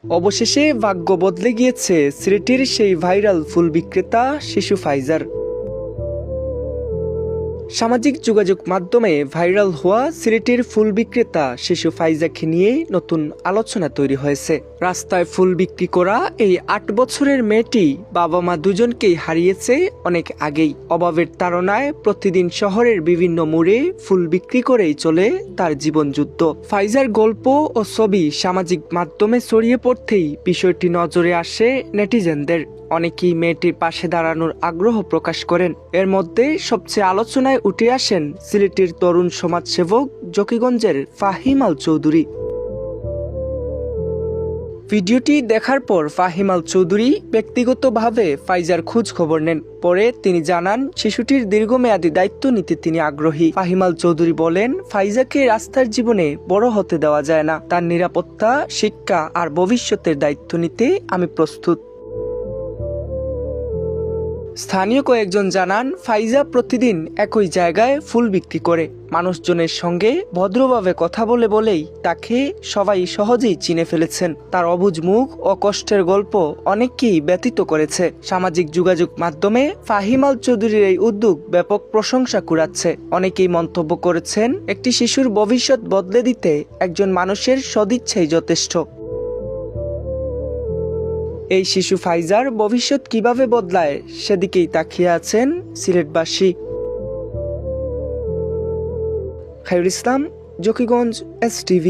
অবশেষে ভাগ্য বদলে গিয়েছে সিলেটের সেই ভাইরাল ফুল বিক্রেতা শিশু ফাইজার। সামাজিক যোগাযোগ মাধ্যমে ভাইরাল হওয়া সিলেটের ফুল বিক্রেতা শিশু ফাইজাকে নিয়ে নতুন আলোচনা তৈরি হয়েছে। রাস্তায় ফুল বিক্রি করা এই ৮ বছরের মেয়েটি বাবা মা দুজনকেই হারিয়েছে অনেক আগেই। অভাবের তাড়নায় প্রতিদিন শহরের বিভিন্ন মোড়ে ফুল বিক্রি করেই চলে তার জীবনযুদ্ধ। ফাইজার গল্প ও ছবি সামাজিক মাধ্যমে ছড়িয়ে পড়তেই বিষয়টি নজরে আসে নেটিজেনদের। অনেকেই মেয়েটির পাশে দাঁড়ানোর আগ্রহ প্রকাশ করেন। এর মধ্যে সবচেয়ে আলোচনায় উঠে আসেন সিলেটের তরুণ সমাজসেবক জকিগঞ্জের ফাহিম আল চৌধুরী। ভিডিওটি দেখার পর ফাহিম আল চৌধুরী ব্যক্তিগতভাবে ফাইজার খোঁজ খবর নেন। পরে তিনি জানান শিশুটির দীর্ঘমেয়াদী দায়িত্ব নিতে তিনি আগ্রহী। ফাহিম আল চৌধুরী বলেন, ফাইজাকে রাস্তার জীবনে বড় হতে দেওয়া যায় না। তার নিরাপত্তা, শিক্ষা আর ভবিষ্যতের দায়িত্ব নিতে আমি প্রস্তুত। স্থানীয় কয়েকজন জানান, ফাইজা প্রতিদিন একই জায়গায় ফুল বিক্রি করে। মানুষজনের সঙ্গে ভদ্রভাবে কথা বলেই তাকে সবাই সহজেই চিনে ফেলেছেন। তার অবুঝ মুখ ও কষ্টের গল্প অনেককেই ব্যথিত করেছে। সামাজিক যোগাযোগ মাধ্যমে ফাহিম আল চৌধুরীর এই উদ্যোগ ব্যাপক প্রশংসা কুড়াচ্ছে। অনেকেই মন্তব্য করেছেন, একটি শিশুর ভবিষ্যৎ বদলে দিতে একজন মানুষের সদিচ্ছাই যথেষ্ট। এই শিশু ফাইজার ভবিষ্যৎ কিভাবে বদলায় সেদিকেই তাকিয়ে আছেন সিলেটবাসী। খায়রুল ইসলাম, জকিগঞ্জ, STV।